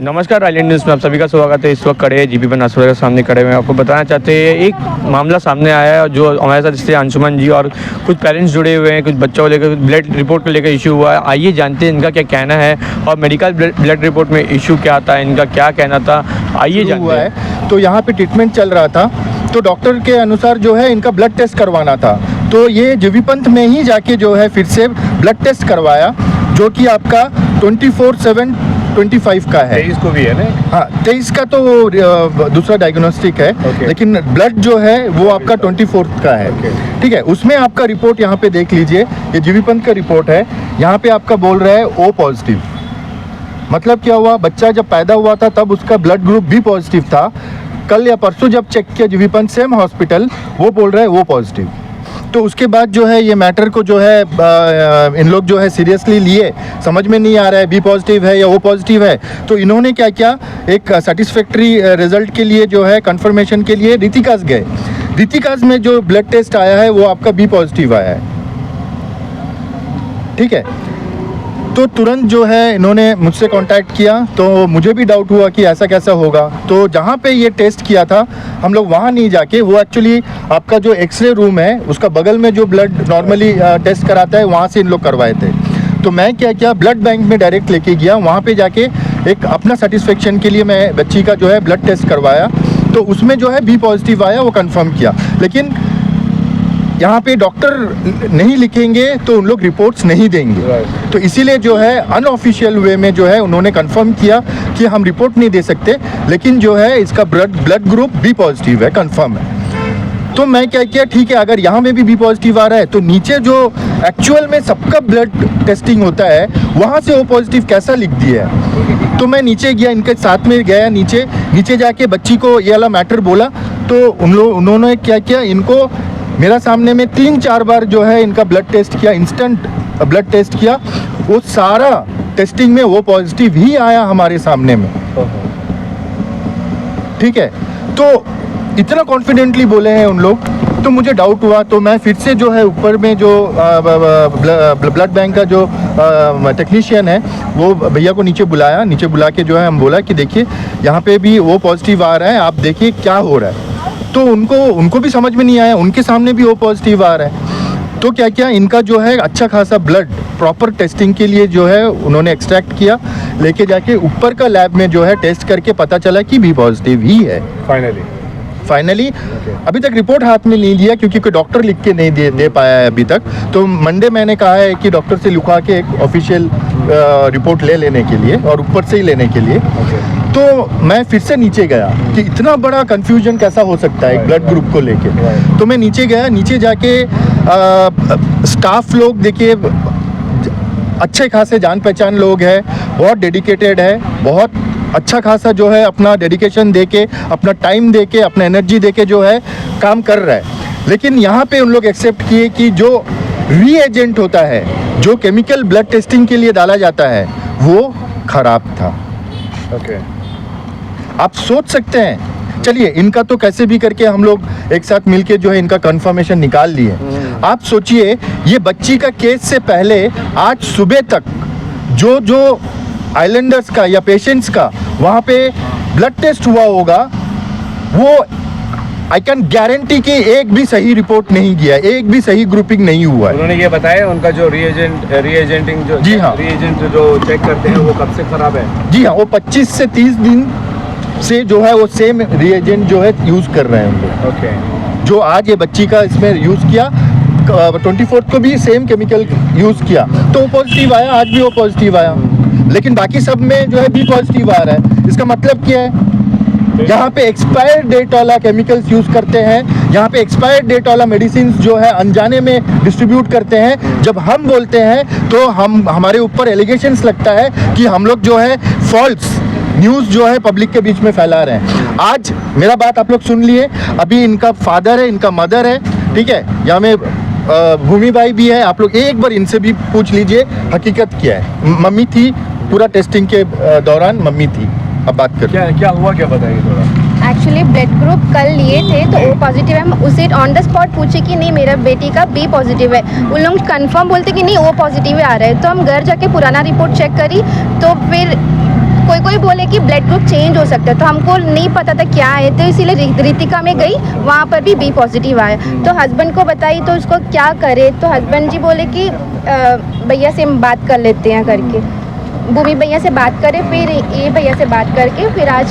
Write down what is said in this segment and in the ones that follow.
नमस्कार, island news में आप सभी का स्वागत है। इस वक्त खड़े हैं जीपी बनासपुर के सामने खड़े हुए हैं। आपको बताना चाहते हैं एक मामला सामने आया है जो हमारे साथ इससे अंशुमन जी और कुछ पेरेंट्स जुड़े हुए हैं, कुछ बच्चों को लेकर ब्लड रिपोर्ट को लेकर इशू हुआ है। आइए जानते हैं इनका क्या कहना है और मेडिकल ब्लड रिपोर्ट में इशू क्या था, इनका क्या कहना था, आइए जानते हैं। तो यहाँ पे ट्रीटमेंट चल रहा था, तो डॉक्टर के अनुसार जो है इनका ब्लड टेस्ट करवाना था। तो ये जीवी पंथ में ही जाके जो है फिर से ब्लड टेस्ट करवाया, जो कि आपका 24/7/25 का है। 23 को भी है ना? हाँ, 23 का तो वो दूसरा डायग्नोस्टिक है। लेकिन ब्लड जो है वो आपका 24 का है। ठीक है, उसमें आपका रिपोर्ट यहाँ पे देख लीजिए, ये जीवी पंथ का रिपोर्ट है। यहाँ पे आपका बोल रहा है O पॉजिटिव। मतलब क्या हुआ, बच्चा जब पैदा हुआ था तब उसका ब्लड ग्रुप भी पॉजिटिव था। कल या परसों जब चेक किया जीवी पंथ सेम हॉस्पिटल, वो बोल रहा है O पॉजिटिव। तो उसके बाद जो है ये मैटर को जो है इन लोग जो है सीरियसली लिए, समझ में नहीं आ रहा है B पॉजिटिव है या O पॉजिटिव है। तो इन्होंने क्या किया, एक सेटिस्फैक्ट्री रिजल्ट के लिए जो है कंफर्मेशन के लिए रीतिकाज गए। रीतिकाज में जो ब्लड टेस्ट आया है वो आपका B पॉजिटिव आया है। ठीक है, तो तुरंत जो है इन्होंने मुझसे कांटेक्ट किया, तो मुझे भी डाउट हुआ कि ऐसा कैसा होगा। तो जहाँ पे ये टेस्ट किया था हम लोग वहाँ नहीं जाके, वो एक्चुअली आपका जो एक्सरे रूम है उसका बगल में जो ब्लड नॉर्मली टेस्ट कराता है वहाँ से इन लोग करवाए थे। तो मैं क्या किया, ब्लड बैंक में डायरेक्ट लेके गया, वहाँ पे जाके एक अपना सेटिस्फेक्शन के लिए मैं बच्ची का जो है ब्लड टेस्ट करवाया। तो उसमें जो है B पॉजिटिव आया, वो कंफर्म किया। लेकिन यहाँ पे डॉक्टर नहीं लिखेंगे तो उन लोग रिपोर्ट्स नहीं देंगे। तो इसीलिए जो है अनऑफिशियल वे में जो है उन्होंने कंफर्म किया कि हम रिपोर्ट नहीं दे सकते, लेकिन जो है इसका ब्लड ग्रुप B पॉजिटिव है, कंफर्म है। तो मैं क्या किया, ठीक है, अगर यहाँ में भी B पॉजिटिव आ रहा है तो नीचे जो एक्चुअल में सबका ब्लड टेस्टिंग होता है वहाँ से O पॉजिटिव कैसा लिख दिया है। तो मैं नीचे गया, इनके साथ में गया, नीचे जाके बच्ची को ये वाला मैटर बोला। तो उन्होंने क्या किया, इनको मेरा सामने में 3-4 बार जो है इनका ब्लड टेस्ट किया, इंस्टेंट ब्लड टेस्ट किया। वो सारा टेस्टिंग में वो पॉजिटिव ही आया हमारे सामने में। ठीक है, तो इतना कॉन्फिडेंटली बोले हैं उन लोग, तो मुझे डाउट हुआ। तो मैं फिर से जो है ऊपर में जो ब्लड बैंक का जो टेक्नीशियन है वो भैया को नीचे बुलाया। नीचे बुला के जो है हम बोला कि देखिए यहाँ पे भी वो पॉजिटिव आ रहा है, आप देखिए क्या हो रहा है। तो उनको भी समझ में नहीं आया, उनके सामने भी वो पॉजिटिव आ रहा है। तो क्या किया, इनका जो है अच्छा खासा ब्लड प्रॉपर टेस्टिंग के लिए जो है उन्होंने एक्सट्रैक्ट किया, लेके जाके ऊपर का लैब में जो है टेस्ट करके पता चला कि B पॉजिटिव ही है। फाइनली अभी तक रिपोर्ट हाथ में नहीं लिया क्योंकि कोई डॉक्टर लिख के नहीं दे पाया है अभी तक। तो मंडे मैंने कहा है कि डॉक्टर से लिखवा के एक ऑफिशियल रिपोर्ट ले लेने के लिए और ऊपर से ही लेने के लिए। तो मैं फिर से नीचे गया कि इतना बड़ा कंफ्यूजन कैसा हो सकता है ब्लड ग्रुप को लेके। तो मैं नीचे गया, नीचे जाके स्टाफ लोग देखिए अच्छे खासे जान पहचान लोग हैं, बहुत डेडिकेटेड है, बहुत अच्छा खासा जो है अपना डेडिकेशन देके, अपना टाइम देके, अपना एनर्जी देके जो है काम कर रहा है। लेकिन यहाँ पे उन लोग एक्सेप्ट किए कि जो रीएजेंट होता है, जो केमिकल ब्लड टेस्टिंग के लिए डाला जाता है, वो खराब था। आप सोच सकते हैं, चलिए इनका तो कैसे भी करके हम लोग एक साथ मिलके जो है इनका कंफर्मेशन निकाल लिए। आप सोचिए, ये बच्ची का केस से पहले आज सुबह तक जो आइलैंडर्स का या पेशेंट्स का वहाँ पे ब्लड टेस्ट हुआ होगा, वो आई कैन गारंटी कि एक भी सही रिपोर्ट नहीं गया, एक भी सही ग्रुपिंग नहीं हुआ है। उन्होंने ये बताया उनका जो रीएजेंटिंग जो जी हाँ, रीएजेंट जो चेक करते हैं वो कब से खराब है? जी हाँ, वो 25 से 30 दिन से जो है वो सेम रीएजेंट जो है यूज़ कर रहे हैं उनको। जो आज ये बच्ची का इसमें यूज़ किया, 24 को भी सेम केमिकल यूज़ किया, तो वो पॉजिटिव आया, आज भी वो पॉजिटिव आया। लेकिन बाकी सब में जो है B पॉजिटिव आ रहा है। इसका मतलब क्या है, यहाँ पे एक्सपायर डेट वाला केमिकल्स यूज़ करते हैं, यहाँ पे एक्सपायर डेट वाला मेडिसिन जो है अनजाने में डिस्ट्रीब्यूट करते हैं। जब हम बोलते हैं तो हमारे ऊपर एलिगेशंस लगता है कि हम लोग जो है फॉल्स न्यूज़ जो है पब्लिक के बीच में फैला रहे हैं। आज मेरा बात आप लोग सुन लिए, अभी इनका फादर है, इनका मदर है, ठीक है, यहाँ में भूमि भाई भी है, आप लोग एक बार इनसे भी पूछ लीजिए हकीकत क्या है। मम्मी थी पूरा टेस्टिंग के दौरान, मम्मी थी। अब बात कर क्या हुआ, क्या बताइए थोड़ा। एक्चुअली ब्लड ग्रुप कल लिए थे तो O पॉजिटिव है। हम उसे ऑन द स्पॉट पूछे कि नहीं मेरा बेटी का B पॉजिटिव है, उन लोग कंफर्म बोलते कि नहीं O पॉजिटिव आ रहा है। तो हम घर जाके पुराना रिपोर्ट चेक करी, तो फिर कोई कोई बोले कि ब्लड ग्रुप चेंज हो सकता है, तो हमको नहीं पता था क्या है, तो इसीलिए रितिका में गई, वहाँ पर भी बी पॉजिटिव आया। तो हस्बैंड को बताई तो उसको क्या करे, तो हस्बैंड जी बोले कि भैया से हम बात कर लेते हैं करके, भूमि भैया से बात करे, फिर ये भैया से बात करके फिर आज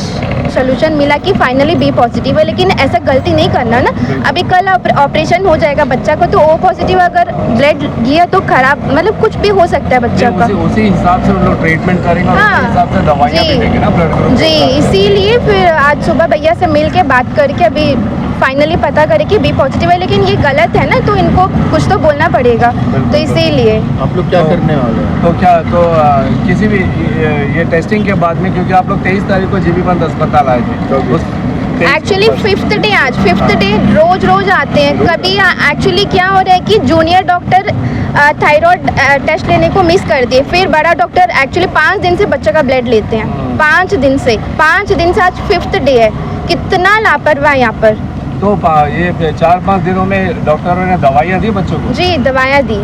सोल्यूशन मिला कि फाइनली बी पॉजिटिव है। लेकिन ऐसा गलती नहीं करना ना, अभी कल ऑपरेशन हो जाएगा बच्चा को, तो ओ पॉजिटिव अगर ब्लड गया तो खराब, मतलब कुछ भी हो सकता है बच्चा का। उसी हिसाब से उन लोग ट्रीटमेंट करेंगे और उसी हिसाब से दवाइयाँ भी देंगे ना ब्लड ग्रुप। जी, इसीलिए फिर आज सुबह भैया से मिल के बात करके अभी फाइनली पता करें कि बी पॉजिटिव है, लेकिन ये गलत है ना, तो इनको कुछ तो बोलना पड़ेगा, तो इसीलिए। आप लोग क्या करने वाले हैं? तो क्या तो किसी भी ये टेस्टिंग के बाद में, क्योंकि आप लोग 23 तारीख को जीबी पंत अस्पताल आए थे, एक्चुअली 5th डे, आज 5th डे रोज आते हैं। कभी एक्चुअली क्या हो रहा है कि जूनियर डॉक्टर थायराइड टेस्ट लेने को मिस कर दिए, फिर बड़ा डॉक्टर एक्चुअली 5 दिन से बच्चे का ब्लड लेते हैं, 5 दिन से आज 5th डे है, कितना लापरवाह यहाँ पर। तो ये 4-5 दिनों में डॉक्टरों ने दवाइयाँ दी बच्चों को? जी, दवाइयाँ दी।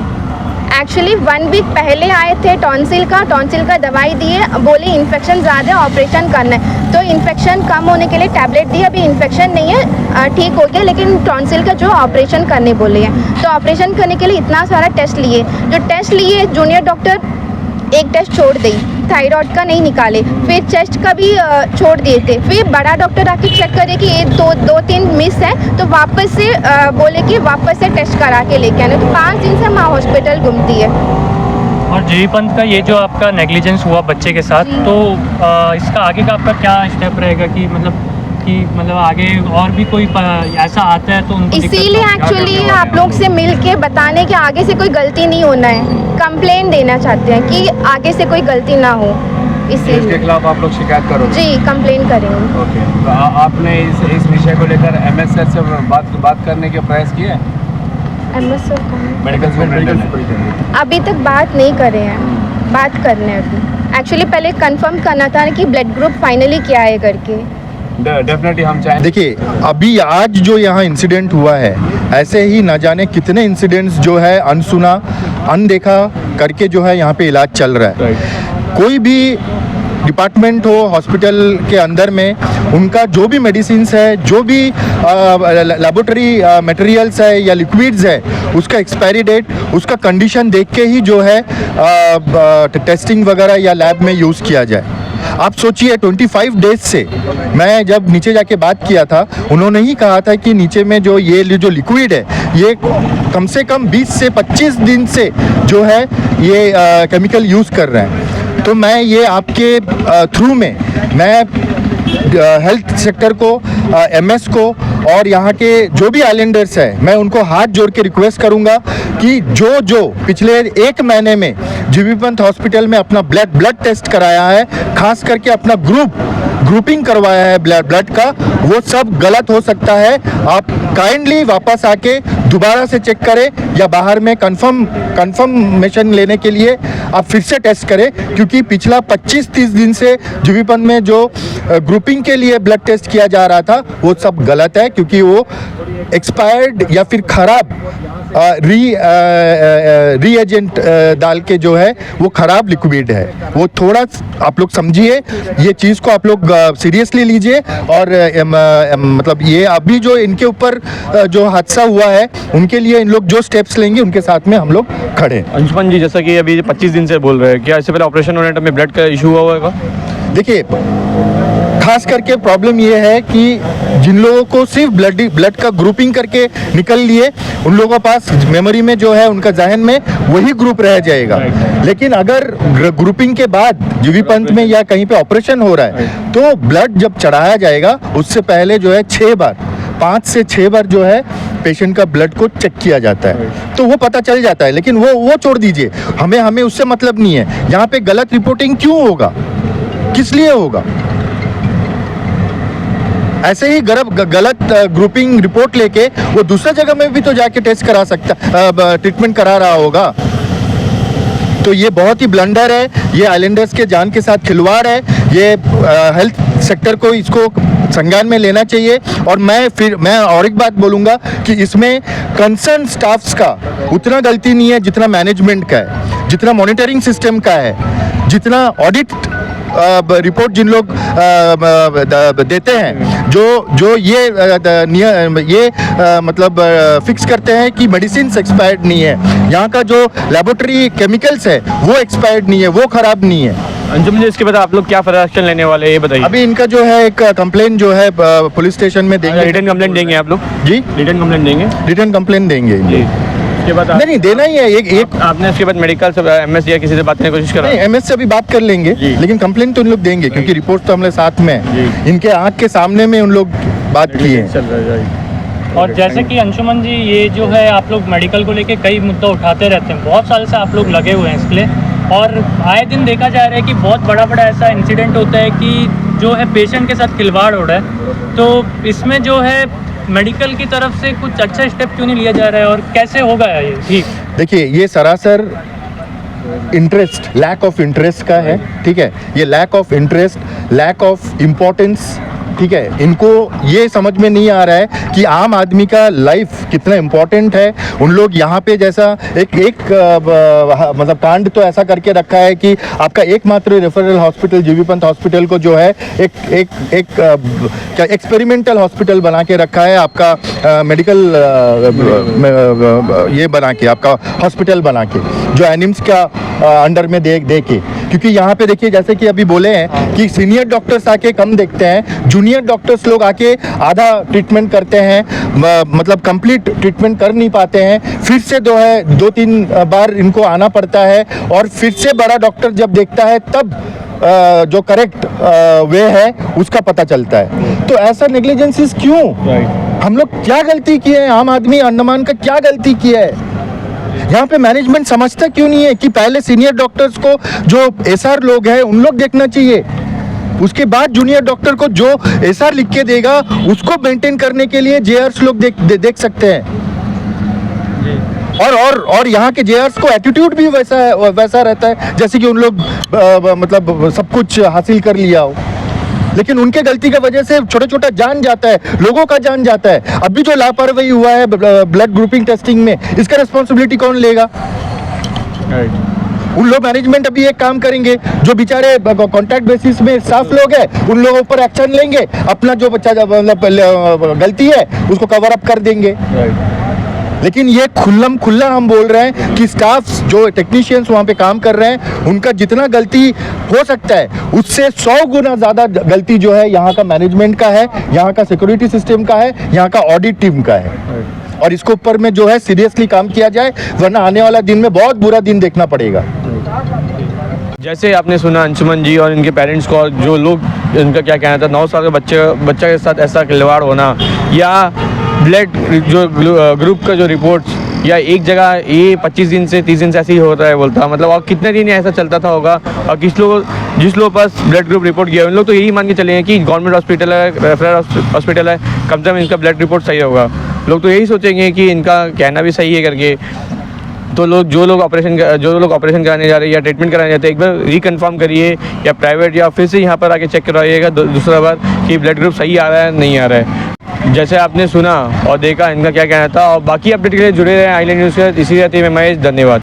एक्चुअली 1 वीक पहले आए थे, टॉन्सिल का दवाई दिए, बोले इन्फेक्शन ज़्यादा है, ऑपरेशन करना है, तो इन्फेक्शन कम होने के लिए टैबलेट दी, अभी इन्फेक्शन नहीं है, ठीक हो गया, लेकिन टॉन्सिल का जो ऑपरेशन करने बोले हैं, तो ऑपरेशन करने के लिए इतना सारा टेस्ट लिए, जो टेस्ट लिए जूनियर डॉक्टर एक टेस्ट छोड़ दी, थायराइड का नहीं निकाले, फिर चेस्ट का भी छोड़ दिए थे, फिर बड़ा डॉक्टर आके चेक करे कि ये 2-3 मिस है, तो वापस से बोले कि वापस से टेस्ट करा के लेके आने, तो 5 दिन से माँ हॉस्पिटल घूमती है। और जीबी पंत का ये जो आपका नेग्लिजेंस हुआ बच्चे के साथ, तो इसका आगे का आपका क्या स्टेप रहेगा कि मतलब आगे और भी कोई ऐसा आता है तो उनको इसीलिए एक्चुअली आप लोग से मिल के बताने कि आगे से कोई गलती नहीं होना है, कंप्लेन देना चाहते हैं कि आगे से कोई गलती ना हो, इसके इसीलिए। खिलाफ आप लोग शिकायत करोगे? जी, कंप्लेन करेंगे। ओके, तो आपने इस विषय को लेकर एमएसएच से बात करने के प्रयास किए? मेडिकल सुपरिटेंडेंट अभी तक बात नहीं करे हैं, बात करने अभी। एक्चुअली पहले कंफर्म करना था कि ब्लड ग्रुप फाइनली क्या है करके। डेफिनेटली हम चाहेंगे। देखिए, अभी आज जो यहाँ इंसिडेंट हुआ है, ऐसे ही न जाने कितने इंसिडेंट्स जो है अनसुना अनदेखा करके जो है यहाँ पे इलाज चल रहा है। कोई भी डिपार्टमेंट हो हॉस्पिटल के अंदर में, उनका जो भी मेडिसिन्स है, जो भी लेबोरेटरी मटेरियल्स है या लिक्विड्स है, उसका एक्सपायरी डेट, उसका कंडीशन देख के ही जो है टेस्टिंग वगैरह या लैब में यूज़ किया जाए। आप सोचिए 25 डेज से, मैं जब नीचे जाके बात किया था, उन्होंने ही कहा था कि नीचे में जो ये जो लिक्विड है, ये कम से कम 20 से 25 दिन से जो है ये केमिकल यूज़ कर रहे हैं। तो मैं ये आपके थ्रू में मैं हेल्थ सेक्टर को, एमएस को और यहाँ के जो भी आइलैंडर्स है, मैं उनको हाथ जोड़ के रिक्वेस्ट करूँगा कि जो पिछले 1 महीने में जीबी पंत हॉस्पिटल में अपना ब्लड टेस्ट कराया है, खास करके अपना ग्रुपिंग करवाया है ब्लड का, वो सब गलत हो सकता है। आप काइंडली वापस आके दोबारा से चेक करें या बाहर में कंफर्मेशन लेने के लिए आप फिर से टेस्ट करें, क्योंकि पिछला 25-30 दिन से जीबी पंत में जो ग्रुपिंग के लिए ब्लड टेस्ट किया जा रहा था, वो सब गलत है, क्योंकि वो एक्सपायर्ड या फिर ख़राब रीएजेंट डाल के जो है वो ख़राब लिक्विड है। वो थोड़ा आप लोग समझिए, ये चीज़ को आप लोग सीरियसली लीजिए, और मतलब ये अभी जो इनके ऊपर जो हादसा हुआ है, उनके लिए इन लोग जो स्टेप्स लेंगे, उनके साथ में हम लोग खड़े हैं। अंशुमन जी, जैसा कि अभी 25 दिन से बोल रहे हैं, क्या इससे पहले ऑपरेशन होने टाइम में ब्लड का इशू हुआ होगा? देखिए, खास करके प्रॉब्लम ये है कि जिन लोगों को सिर्फ ब्लड का ग्रुपिंग करके निकल लिए, उन लोगों के पास मेमोरी में जो है, उनका जहन में वही ग्रुप रह जाएगा। लेकिन अगर ग्रुपिंग के बाद जीबी पंत में या कहीं पे ऑपरेशन हो रहा है, तो ब्लड जब चढ़ाया जाएगा, उससे पहले जो है 5 से 6 बार जो है पेशेंट का ब्लड को चेक किया जाता है, तो वो पता चल जाता है। लेकिन वो छोड़ दीजिए, हमें उससे मतलब नहीं है। यहाँ पे गलत रिपोर्टिंग क्यों होगा, किस लिए होगा? ऐसे ही गलत ग्रुपिंग रिपोर्ट लेके वो दूसरा जगह में भी तो जाके टेस्ट करा सकता, ट्रीटमेंट करा रहा होगा। तो ये बहुत ही ब्लंडर है, ये आइलैंडर्स के जान के साथ खिलवाड़ है। ये हेल्थ सेक्टर को इसको संज्ञान में लेना चाहिए। और मैं और एक बात बोलूँगा कि इसमें कंसर्न स्टाफ्स का उतना गलती नहीं है जितना मैनेजमेंट का है, जितना मॉनिटरिंग सिस्टम का है, जितना ऑडिट रिपोर्ट जिन लोग देते हैं, जो ये मतलब फिक्स करते हैं कि मेडिसिन एक्सपायर्ड नहीं है, यहाँ का जो लेबोरेटरी केमिकल्स है वो एक्सपायर्ड नहीं है, वो खराब नहीं है। अंजुम जी, इसके बाद आप लोग क्या फर्दर एक्शन लेने वाले हैं ये बताइए। अभी इनका जो है एक कंप्लेन जो है पुलिस स्टेशन में देंगे। रिटर्न कंप्लेंट देंगे आप लोग? जी, रिटर्न कंप्लेंट देंगे। रिटर्न कंप्लेन देंगे। इसके बाद नहीं देना ही है एक आपने इसके बाद मेडिकल से MS या किसी से बात करने की कोशिश करा? नहीं, MS से अभी बात कर लेंगे, लेकिन कंप्लेन तो उन लोग देंगे क्योंकि रिपोर्ट तो हमने साथ में है। इनके आंख के सामने में उन लोग बात की है। चल रहा है। और जैसे कि अंशुमन जी, ये जो है आप लोग मेडिकल को लेके कई मुद्दा उठाते रहते हैं, बहुत साल से आप लोग लगे हुए हैं इसके लिए, और आए दिन देखा जा रहा है कि बहुत बड़ा बड़ा ऐसा इंसिडेंट होता है कि जो है पेशेंट के साथ खिलवाड़ हो रहा है। तो इसमें जो है मेडिकल की तरफ से कुछ अच्छा स्टेप क्यों नहीं लिया जा रहा है और कैसे होगा ये ठीक? देखिए, ये सरासर इंटरेस्ट, लैक ऑफ इंटरेस्ट का है, ठीक है। ये lack of interest, lack of importance, ठीक है। इनको ये समझ में नहीं आ रहा है कि आम आदमी का लाइफ कितना इम्पोर्टेंट है। उन लोग यहाँ पे जैसा एक मतलब कांड तो ऐसा करके रखा है कि आपका एकमात्र referral hospital GB Pant hospital को जो है एक क्या एक्सपेरिमेंटल हॉस्पिटल बना के रखा है, आपका मेडिकल ये बना के, आपका हॉस्पिटल बना के, जो एनिम्स का अंडर में दे के। क्योंकि यहाँ पे देखिए, जैसे कि अभी बोले हैं कि सीनियर डॉक्टर्स आके कम देखते हैं, जूनियर डॉक्टर्स लोग आके आधा ट्रीटमेंट करते हैं, मतलब कंप्लीट ट्रीटमेंट कर नहीं पाते हैं। फिर से 2-3 बार इनको आना पड़ता है, और फिर से बड़ा डॉक्टर जब देखता है तब जो करेक्ट वे है उसका पता चलता है। तो ऐसा नेग्लिजेंसेस क्यों? हम लोग क्या गलती किए हैं? आम आदमी अंडमान का क्या गलती किया है? यहाँ पे मैनेजमेंट समझता क्यों नहीं है कि पहले सीनियर डॉक्टर्स को, जो SR लोग हैं उन लोग देखना चाहिए, उसके बाद जूनियर डॉक्टर को जो SR लिख के देगा उसको मेंटेन करने के लिए JRs लोग देख सकते हैं। और यहाँ के JRs को एटीट्यूड भी वैसा रहता है जैसे कि उन लोग मतलब सब कुछ हासिल कर लिया हो, लेकिन उनके गलती की वजह से छोटा छोटा जान जाता है, लोगों का जान जाता है। अभी जो लापरवाही हुआ है ब्लड ग्रुपिंग टेस्टिंग में, इसका रिस्पॉन्सिबिलिटी कौन लेगा? उन लोग मैनेजमेंट अभी एक काम करेंगे, जो बेचारे कॉन्ट्रैक्ट बेसिस में स्टाफ लोग हैं उन लोगों पर एक्शन लेंगे, अपना जो बच्चा मतलब गलती है उसको कवर अप कर देंगे। लेकिन ये खुल्ला हम बोल रहे हैं कि स्टाफ जो टेक्नीशियंस वहाँ पे काम कर रहे हैं, उनका जितना गलती हो सकता है उससे 100 गुना ज़्यादा गलती जो है यहाँ का मैनेजमेंट का है, यहाँ का सिक्योरिटी सिस्टम का है, यहाँ का ऑडिट टीम का है। और इसके ऊपर में जो है सीरियसली काम किया जाए, वरना आने वाला दिन में बहुत बुरा दिन देखना पड़ेगा। जैसे आपने सुना अंशुमन जी और इनके पेरेंट्स को, और जो लोग, इनका क्या कहना था, 9 साल के बच्चा के साथ ऐसा खिलवाड़ होना, या ब्लड जो ग्रुप का जो रिपोर्ट्स, या एक जगह ये 25 दिन से 30 दिन से ऐसे ही होता है बोलता, मतलब और कितने दिन ऐसा चलता था होगा। और जिस लोगों पास ब्लड ग्रुप रिपोर्ट किया, उन लोग तो यही मान के चले हैं कि गवर्नमेंट हॉस्पिटल है, रेफरल हॉस्पिटल है, कम से कम इनका ब्लड रिपोर्ट सही होगा। लोग तो यही सोचेंगे कि इनका कहना भी सही है करके। तो जो लोग ऑपरेशन कराने जा रहे हैं या ट्रीटमेंट कराने जाते हैं, एक बार रिकन्फर्म करिए, या प्राइवेट या फिर से यहाँ पर आके चेक करवाइएगा दूसरा बार कि ब्लड ग्रुप सही आ रहा है नहीं आ रहा है। जैसे आपने सुना और देखा इनका क्या कहना था, और बाकी अपडेट के लिए जुड़े रहे आईलैंड न्यूज़ के। इसी रहती है मैं महेश, धन्यवाद।